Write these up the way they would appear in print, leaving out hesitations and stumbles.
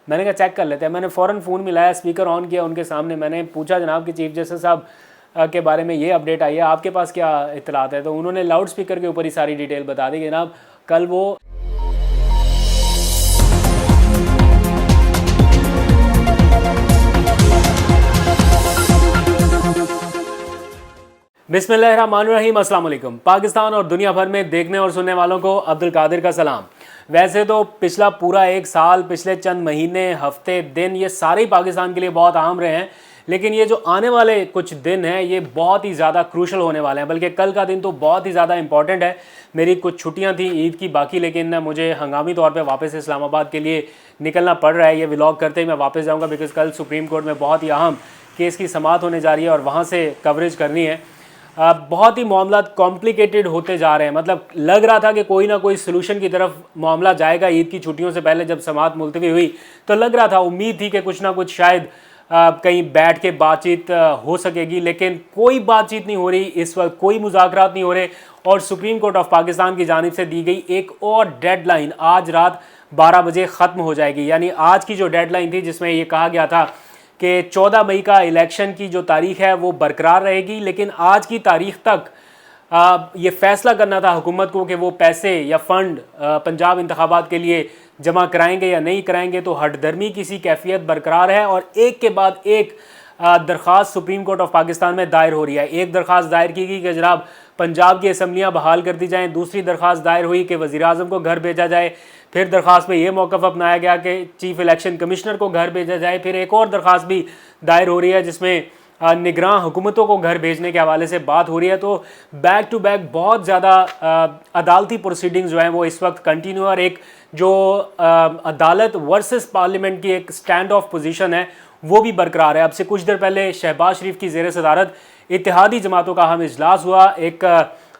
मैंने कहा चेक कर लेते हैं। मैंने फ़ौरन फ़ोन मिलाया, स्पीकर ऑन किया उनके सामने, मैंने पूछा जनाब कि चीफ जस्टिस साहब के बारे में ये अपडेट आई है, आपके पास क्या इत्तलात है? तो उन्होंने लाउड स्पीकर के ऊपर ही सारी डिटेल बता दी कि जनाब कल वो बिस्मिल्लाहिर्रहमानिर्रहीम, अस्सलाम वालेकुम। पाकिस्तान और दुनिया भर में देखने और सुनने वालों को अब्दुल कादिर का सलाम। वैसे तो पिछला पूरा एक साल, पिछले चंद महीने, हफ्ते, दिन, ये सारे ही पाकिस्तान के लिए बहुत अहम रहे हैं, लेकिन ये जो आने वाले कुछ दिन हैं ये बहुत ही ज़्यादा क्रूशल होने वाले हैं। बल्कि कल का दिन तो बहुत ही ज़्यादा इंपॉर्टेंट है। मेरी कुछ छुट्टियां थी ईद की बाकी, लेकिन मुझे हंगामी तौर पे वापस इस्लामाबाद के लिए निकलना पड़ रहा है। ये व्लॉग करते ही मैं वापस जाऊँगा, बिकॉज़ कल सुप्रीम कोर्ट में बहुत ही अहम केस की समाअत होने जा रही है और वहाँ से कवरेज करनी है। बहुत ही मामला कॉम्प्लिकेटेड होते जा रहे हैं। मतलब लग रहा था कि कोई ना कोई सलूशन की तरफ मामला जाएगा। ईद की छुट्टियों से पहले जब समाअत मुलतवी हुई तो लग रहा था, उम्मीद थी कि कुछ ना कुछ शायद कहीं बैठ के बातचीत हो सकेगी, लेकिन कोई बातचीत नहीं हो रही इस वक्त, कोई मुज़ाकरात नहीं हो रहे। और सुप्रीम कोर्ट ऑफ पाकिस्तान की जानिब से दी गई एक और डेडलाइन आज रात 12 बजे ख़त्म हो जाएगी। यानी आज की जो डेडलाइन थी जिसमें ये कहा गया था कि 14 मई का इलेक्शन की जो तारीख है वो बरकरार रहेगी, लेकिन आज की तारीख तक ये फैसला करना था हुकूमत को कि वो पैसे या फ़ंड पंजाब इंतखाबात के लिए जमा कराएंगे या नहीं कराएंगे। तो हठधर्मी किसी कैफियत बरकरार है और एक के बाद एक दरख्वास्त सुप्रीम कोर्ट ऑफ पाकिस्तान में दायर हो रही है। एक दरख्वास्त दायर की गई कि जनाब पंजाब की असम्बलियाँ बहाल कर दी जाएँ। दूसरी दरख्वास्त दायर हुई कि वज़ीर-ए-आज़म को घर भेजा जाए। फिर दरख्वास्त में ये मौक़िफ़ अपनाया गया कि चीफ़ इलेक्शन कमिश्नर को घर भेजा जाए। फिर एक और दरख्वास्त भी दायर हो रही है जिसमें निगरान हुकूमतों को घर भेजने के हवाले से बात हो रही है। तो बैक टू बैक बहुत ज़्यादा अदालती प्रोसीडिंग्स जो हैं वो इस वक्त कंटिन्यू, और एक जो अदालत वर्सेस पार्लियामेंट की एक स्टैंड ऑफ पोजीशन है वो भी बरकरार है। अब से कुछ देर पहले शहबाज शरीफ की ज़ेर सदारत इत्तेहादी जमातों का अहम इजलास हुआ, एक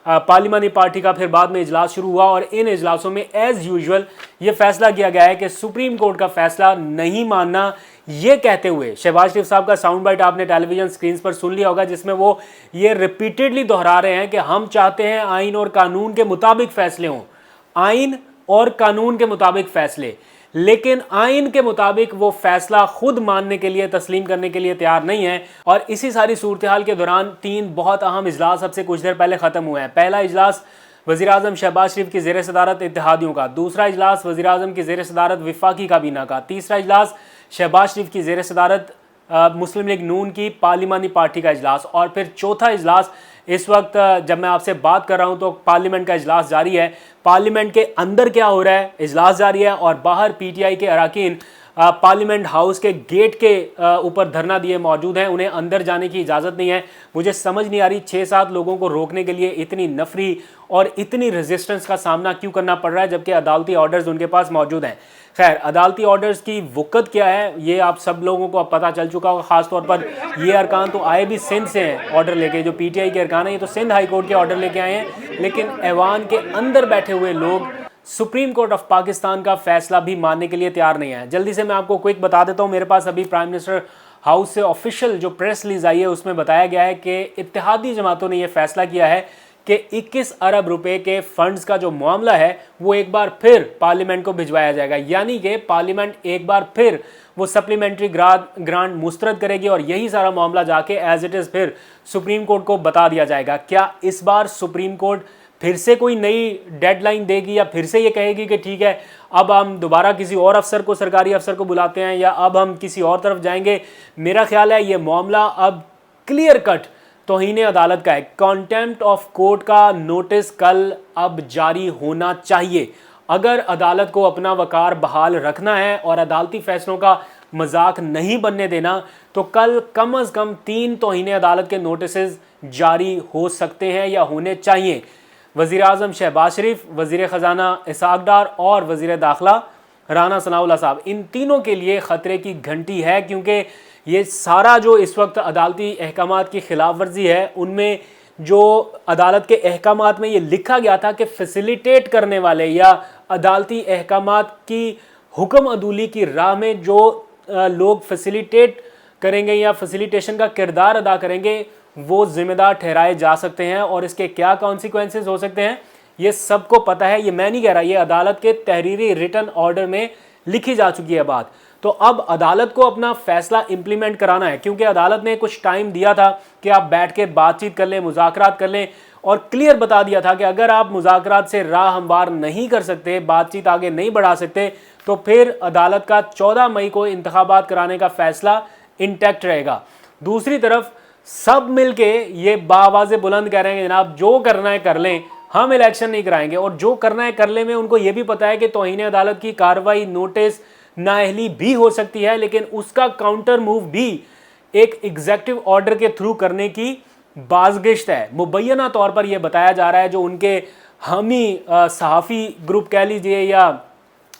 पार्लिमानी पार्टी का फिर बाद में इजलास शुरू हुआ, और इन इजलासों में एज़ यूजुअल ये फैसला किया गया है कि सुप्रीम कोर्ट का फैसला नहीं मानना। ये कहते हुए शहबाज शरीफ साहब का साउंड बाइट आपने टेलीविजन स्क्रीन पर सुन लिया होगा, जिसमें वो ये रिपीटेडली दोहरा रहे हैं कि हम चाहते हैं आइन और कानून के मुताबिक फैसले हों, आइन और कानून के मुताबिक फैसले, लेकिन आइन के मुताबिक वो फैसला खुद मानने के लिए, तस्लीम करने के लिए तैयार नहीं है। और इसी सारी सूरत हाल के दौरान 3 बहुत अहम इजलास अब से कुछ देर पहले ख़त्म हुए हैं। पहला इजलास वज़ीर-ए-आज़म शहबाज शरीफ की ज़ेर सदारत इत्तेहादियों का, दूसरा इजलास वज़ीर-ए-आज़म की ज़ेर सदारत वफाकी काबीना का, तीसरा इजलास शहबाज शरीफ की ज़ेर सदारत मुस्लिम लीग नून की पार्लिमानी पार्टी का इजलास, और फिर चौथा इजलास इस वक्त जब मैं आपसे बात कर रहा हूं तो पार्लियामेंट का इजलास जारी है। पार्लियामेंट के अंदर क्या हो रहा है, इजलास जारी है, और बाहर पीटीआई के अरकान पार्लियामेंट हाउस के गेट के ऊपर धरना दिए मौजूद हैं। उन्हें अंदर जाने की इजाज़त नहीं है। मुझे समझ नहीं आ रही 6-7 लोगों को रोकने के लिए इतनी नफरी और इतनी रेजिस्टेंस का सामना क्यों करना पड़ रहा है, जबकि अदालती ऑर्डर्स उनके पास मौजूद हैं। खैर, अदालती ऑर्डर्स की वक़्त क्या है ये आप सब लोगों को अब पता चल चुका होगा। ख़ासतौर पर ये अरकान तो आए भी सिंध से हैं ऑर्डर लेके, जो पीटीआई के अरकान हैं ये तो सिंध हाई कोर्ट के ऑर्डर लेके आए हैं, लेकिन ऐवान के अंदर बैठे हुए लोग सुप्रीम कोर्ट ऑफ पाकिस्तान का फैसला भी मानने के लिए तैयार नहीं है। जल्दी से मैं आपको क्विक बता देता हूँ। मेरे पास अभी प्राइम मिनिस्टर हाउस से ऑफिशियल जो प्रेस रिलीज आई है उसमें बताया गया है कि इत्तेहादी जमातों ने यह फैसला किया है कि 21 अरब रुपए के फंड्स का जो मामला है वो एक बार फिर पार्लियामेंट को भिजवाया जाएगा। यानी कि पार्लियामेंट एक बार फिर वो सप्लीमेंट्री ग्रांट मुस्तरद करेगी और यही सारा मामला जाके एज इट इज़ फिर सुप्रीम कोर्ट को बता दिया जाएगा। क्या इस बार सुप्रीम कोर्ट फिर से कोई नई डेडलाइन देगी या फिर से ये कहेगी कि ठीक है अब हम दोबारा किसी और अफसर को, सरकारी अफसर को बुलाते हैं, या अब हम किसी और तरफ जाएंगे? मेरा ख्याल है ये मामला अब क्लियर कट तौहीन अदालत का है। कॉन्टेम्प्ट ऑफ कोर्ट का नोटिस कल अब जारी होना चाहिए। अगर अदालत को अपना वकार बहाल रखना है और अदालती फैसलों का मजाक नहीं बनने देना, तो कल कम अज़ कम 3 तौहीन अदालत के नोटिस जारी हो सकते हैं या होने चाहिए। वज़ीर-ए-आज़म शहबाज शरीफ, वज़ीर ख़जाना इसाक डार और वज़ीर दाखिला राना सनाउल्लाह साहब, इन तीनों के लिए ख़तरे की घंटी है, क्योंकि ये सारा जो इस वक्त अदालती अहकामात की खिलाफ वर्जी है उनमें जो अदालत के अहकामात में ये लिखा गया था कि फैसिलिटेट करने वाले या अदालती अहकामात की हुक्म अदूली की राह में जो लोग फैसिलिटेट करेंगे या फैसिलिटेशन का किरदार अदा करेंगे वो जिम्मेदार ठहराए जा सकते हैं, और इसके क्या कॉन्सिक्वेंसेस हो सकते हैं ये सबको पता है। ये मैं नहीं कह रहा, ये अदालत के तहरीरी रिटन ऑर्डर में लिखी जा चुकी है बात। तो अब अदालत को अपना फैसला इंप्लीमेंट कराना है, क्योंकि अदालत ने कुछ टाइम दिया था कि आप बैठ के बातचीत कर लें, मुज़ाकरात कर लें, और क्लियर बता दिया था कि अगर आप मुज़ाकरात से राह हमवार नहीं कर सकते, बातचीत आगे नहीं बढ़ा सकते, तो फिर अदालत का 14 मई को इंतखाबात कराने का फैसला इंटैक्ट रहेगा। दूसरी तरफ सब मिलके ये बावाज़े बुलंद कह रहे हैं कि जनाब जो करना है कर लें, हम इलेक्शन नहीं कराएंगे, और जो करना है कर ले में उनको ये भी पता है कि तौहीन अदालत की कार्रवाई, नोटिस, नाअहली भी हो सकती है, लेकिन उसका काउंटर मूव भी एक एग्जीक्यूटिव ऑर्डर के थ्रू करने की बाज़गिश्त है। मुबैना तौर पर यह बताया जा रहा है, जो उनके हामी सहाफ़ी ग्रुप कह लीजिए, या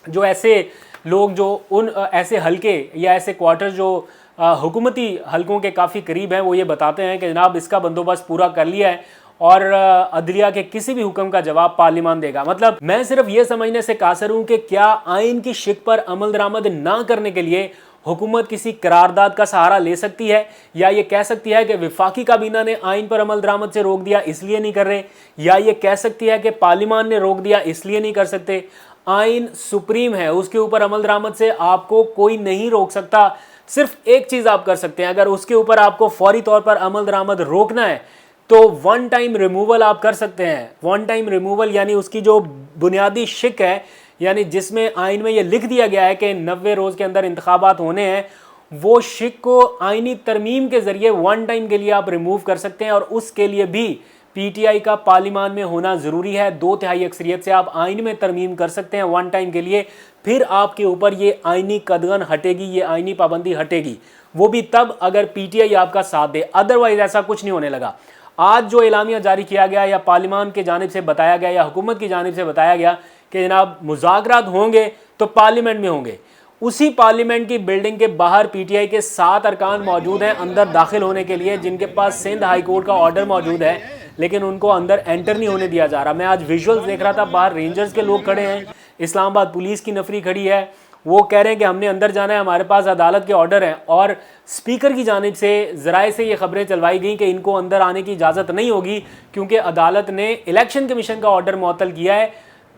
जो ऐसे लोग जो उन ऐसे हलके या ऐसे क्वार्टर जो हुकूमती हलकों के काफ़ी करीब हैं, वो ये बताते हैं कि जनाब इसका बंदोबस्त पूरा कर लिया है और अदलिया के किसी भी हुक्म का जवाब पार्लिमान देगा। मतलब मैं सिर्फ ये समझने से कासर हूँ कि क्या आइन की शिक पर अमल दरामद ना करने के लिए हुकूमत किसी करारदाद का सहारा ले सकती है, या ये कह सकती है कि वफाकी काबीना ने आइन पर अमल दरामद से रोक दिया इसलिए नहीं कर रहे, या ये कह सकती है कि पार्लिमान ने रोक दिया इसलिए नहीं कर सकते। आइन सुप्रीम है, उसके ऊपर अमल दरामद से आपको कोई नहीं रोक सकता। सिर्फ एक चीज़ आप कर सकते हैं, अगर उसके ऊपर आपको फौरी तौर पर अमल दरामद रोकना है तो वन टाइम रिमूवल आप कर सकते हैं। वन टाइम रिमूवल यानी उसकी जो बुनियादी शिक है, यानी जिसमें आइन में ये लिख दिया गया है कि 90 रोज़ के अंदर इंतखाबात होने हैं, वो शिक को आइनी तरमीम के ज़रिए वन टाइम के लिए आप रिमूव कर सकते हैं, और उसके लिए भी पीटीआई का पार्लिमान में होना ज़रूरी है। 2/3 अक्सरियत से आप आइन में तरमीम कर सकते हैं वन टाइम के लिए, फिर आपके ऊपर ये आइनी कदगन हटेगी, ये आइनी पाबंदी हटेगी। वो भी तब अगर पीटीआई आपका साथ दे, अदरवाइज ऐसा कुछ नहीं होने लगा। आज जो एलामिया जारी किया गया, या पार्लिमान की जानिब से बताया गया, या हुकूमत की जानिब से बताया गया कि जनाब मुज़ाकरात होंगे तो पार्लियामेंट में होंगे, उसी पार्लियामेंट की बिल्डिंग के बाहर पीटीआई के 7 अरकान मौजूद हैं अंदर दाखिल होने के लिए, जिनके पास सिंध हाई कोर्ट का ऑर्डर मौजूद है, लेकिन उनको अंदर एंटर नहीं होने दिया जा रहा। मैं आज विजुअल्स देख रहा था, बाहर रेंजर्स के लोग खड़े हैं, इस्लामाबाद पुलिस की नफरी खड़ी है, वो कह रहे हैं कि हमने अंदर जाना है, हमारे पास अदालत के ऑर्डर हैं, और स्पीकर की जानिब से ज़राए से ये खबरें चलवाई गई कि इनको अंदर आने की इजाज़त नहीं होगी, क्योंकि अदालत ने इलेक्शन कमीशन का ऑर्डर मुअत्तल किया है,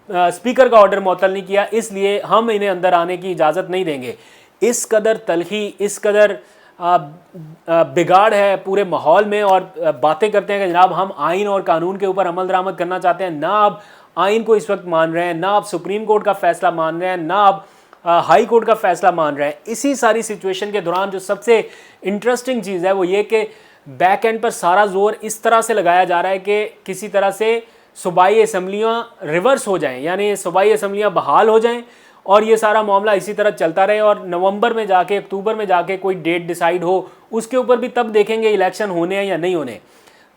स्पीकर का ऑर्डर मुअत्तल नहीं किया, इसलिए हम इन्हें अंदर आने की इजाज़त नहीं देंगे। इस कदर तलखी, इस कदर बिगाड़ है पूरे माहौल में, और बातें करते हैं कि जनाब हम आइन और कानून के ऊपर अमल दरामद करना चाहते हैं। ना आप आइन को इस वक्त मान रहे हैं, ना आप सुप्रीम कोर्ट का फैसला मान रहे हैं, ना आप हाई कोर्ट का फैसला मान रहे हैं। इसी सारी सिचुएशन के दौरान जो सबसे इंटरेस्टिंग चीज़ है वो ये कि बैक एंड पर सारा जोर इस तरह से लगाया जा रहा है कि किसी तरह से सूबाई असम्बलियाँ रिवर्स हो जाएं, यानी सूबाई असम्बलियाँ बहाल हो जाएं, और ये सारा मामला इसी तरह चलता रहे, और नवंबर में जाके, अक्टूबर में जाके कोई डेट डिसाइड हो, उसके ऊपर भी तब देखेंगे इलेक्शन होने हैं या नहीं होने।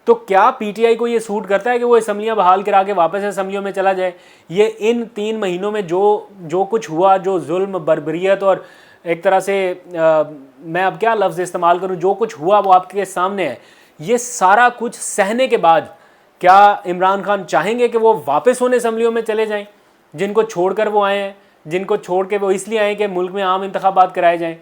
तो क्या पीटीआई को ये सूट करता है कि वो असम्बलियाँ बहाल करा के वापस असम्बलियों में चला जाए? ये इन 3 महीनों में जो कुछ हुआ, जो जुल्म, बर्बरियत, और एक तरह से मैं अब क्या लफ्ज़ इस्तेमाल करूँ, जो कुछ हुआ वो आपके सामने है। ये सारा कुछ सहने के बाद क्या इमरान खान चाहेंगे कि वो वापस उन असम्बलियों में चले जाएँ जिनको छोड़कर वो आए हैं, जिनको छोड़ के वो इसलिए आए कि मुल्क में आम इंतखाबात कराए जाएँ?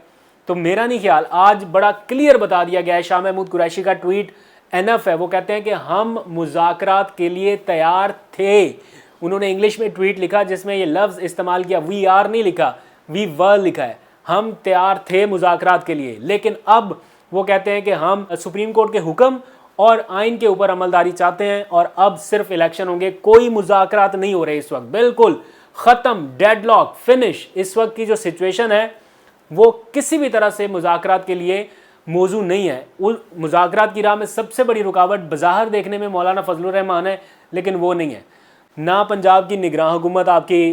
तो मेरा नहीं ख्याल, आज बड़ा क्लियर बता दिया गया है। शाह महमूद कुरैशी का ट्वीट एनफ है, वो कहते हैं कि हम मुज़ाकरात के लिए तैयार थे। उन्होंने इंग्लिश में ट्वीट लिखा जिसमें ये लफ्ज़ इस्तेमाल किया, वी आर नहीं लिखा, वी वर लिखा है। हम तैयार थे मुज़ाकरात के लिए, लेकिन अब वो कहते हैं कि हम सुप्रीम कोर्ट के हुक्म और आइन के ऊपर अमलदारी चाहते हैं, और अब सिर्फ इलेक्शन होंगे, कोई मुज़ाकरात नहीं हो रहे इस वक्त, बिल्कुल ख़त्म, डेडलॉक, फिनिश। इस वक्त की जो सिचुएशन है वो किसी भी तरह से मुज़ाकरात के लिए मौजू नहीं है। उन मुज़ाकरात की राह में सबसे बड़ी रुकावट बज़ाहिर देखने में मौलाना फजलुर रहमान है, लेकिन वो नहीं है। ना पंजाब की निगरान हुकूमत आपकी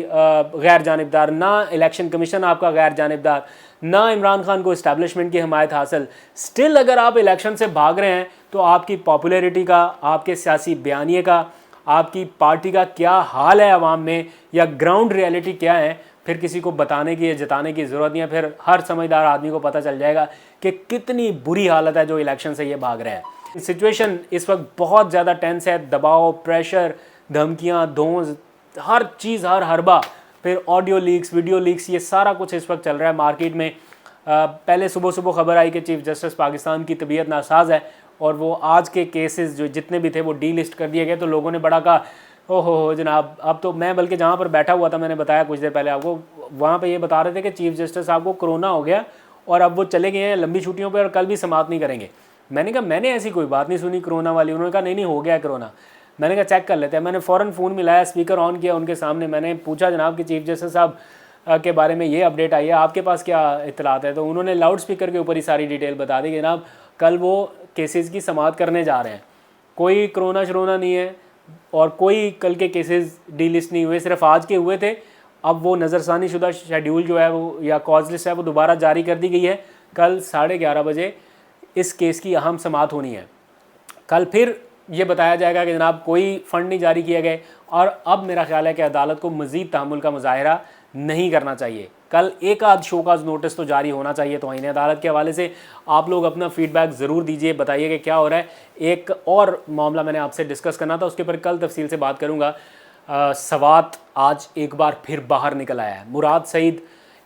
गैर जानिबदार, ना इलेक्शन कमीशन आपका गैर जानिबदार, ना इमरान खान को इस्टेब्लिशमेंट की हमायत हासिल। स्टिल अगर आप इलेक्शन से भाग रहे हैं तो आपकी पॉपुलैरिटी का, आपके सियासी बयानिए का, आपकी पार्टी का क्या हाल है अवाम में, या ग्राउंड रियलिटी क्या है, फिर किसी को बताने की या जताने की ज़रूरत नहीं है। फिर हर समझदार आदमी को पता चल जाएगा कि कितनी बुरी हालत है जो इलेक्शन से ये भाग रहे हैं। सिचुएशन इस वक्त बहुत ज़्यादा टेंस है, दबाव, प्रेशर, धमकियाँ, धोंस, हर चीज़, हर हरबा, फिर ऑडियो लीक्स, वीडियो लीक्स, ये सारा कुछ इस वक्त चल रहा है मार्केट में। पहले सुबह सुबह खबर आई कि चीफ जस्टिस पाकिस्तान की तबीयत नासाज है, और वो आज के केसेस जो जितने भी थे वो डी लिस्ट कर दिए गए। तो लोगों ने बड़ा कहा हो जनाब, अब तो मैं बल्कि जहाँ पर बैठा हुआ था, मैंने बताया कुछ देर पहले आपको, वहाँ पे ये बता रहे थे कि चीफ जस्टिस साहब को कोरोना हो गया और अब वो चले गए हैं लंबी छुट्टियों पे और कल भी समाप्त नहीं करेंगे। मैंने कहा मैंने ऐसी कोई बात नहीं सुनी कोरोना वाली। उन्होंने कहा नहीं हो गया है कोरोना। मैंने कहा चेक कर लेते हैं। मैंने फ़ौरन फ़ोन मिलाया, स्पीकर ऑन किया उनके सामने, मैंने पूछा जनाब कि चीफ जस्टिस साहब के बारे में ये अपडेट आई है, आपके पास क्या इतलात है? तो उन्होंने लाउड स्पीकर के ऊपर ही सारी डिटेल बता दी कि जनाब कल वो केसेस की समाअत करने जा रहे हैं, कोई कोरोना शरोना नहीं है और कोई कल के केसेस डीलिस्ट नहीं हुए, सिर्फ आज के हुए थे। अब वो नज़रसानी शुदा शेड्यूल जो है वो या कॉज लिस्ट है वो दोबारा जारी कर दी गई है। कल 11:30 बजे इस केस की अहम समाअत होनी है। कल फिर ये बताया जाएगा कि जनाब कोई फ़ंड नहीं जारी किए गए और अब मेरा ख्याल है कि अदालत को मज़ीद तहम्मुल का मुजाहरा नहीं करना चाहिए। कल एक आध शो का नोटिस तो जारी होना चाहिए तौहीन अदालत के हवाले से। आप लोग अपना फीडबैक ज़रूर दीजिए, बताइए कि क्या हो रहा है। एक और मामला मैंने आपसे डिस्कस करना था, उसके ऊपर कल तफसील से बात करूँगा। सवात आज एक बार फिर बाहर निकल आया है। मुराद सईद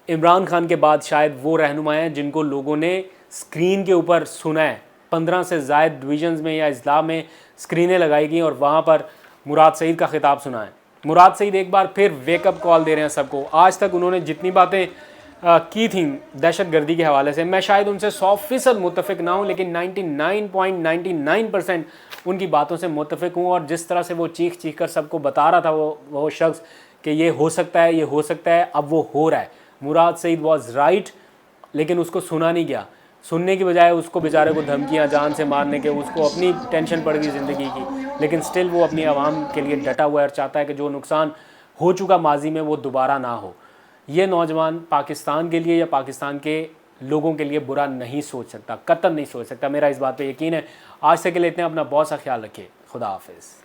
इमरान खान के बाद शायद वो रहनुमा हैं जिनको लोगों ने स्क्रीन के ऊपर सुना है। 15 से ज़ायद डिवीजन्स में या अजला में स्क्रीनें लगाई गई और वहाँ पर मुराद सईद का खिताब सुना है। मुराद सईद एक बार फिर वेकअप कॉल दे रहे हैं सबको। आज तक उन्होंने जितनी बातें की थी दहशत गर्दी के हवाले से, मैं शायद उनसे 100% मुत्तफ़िक ना हूँ, लेकिन 99.99% उनकी बातों से मुत्तफ़िक हूँ। और जिस तरह से वो चीख चीख कर सबको बता रहा था वो शख्स कि ये हो सकता है, ये हो सकता है, अब वो हो रहा है। मुराद सईद वॉज राइट, लेकिन उसको सुना नहीं गया। सुनने की बजाय उसको बेचारे को धमकियां जान से मारने के, उसको अपनी टेंशन पड़ गई ज़िंदगी की, लेकिन स्टिल वो अपनी आवाम के लिए डटा हुआ है और चाहता है कि जो नुकसान हो चुका माजी में वो दोबारा ना हो। ये नौजवान पाकिस्तान के लिए या पाकिस्तान के लोगों के लिए बुरा नहीं सोच सकता, कतई नहीं सोच सकता। मेरा इस बात पे यकीन है। आज तक के लिए इतना, अपना बहुत सा ख्याल रखिए। खुदा हाफिज़।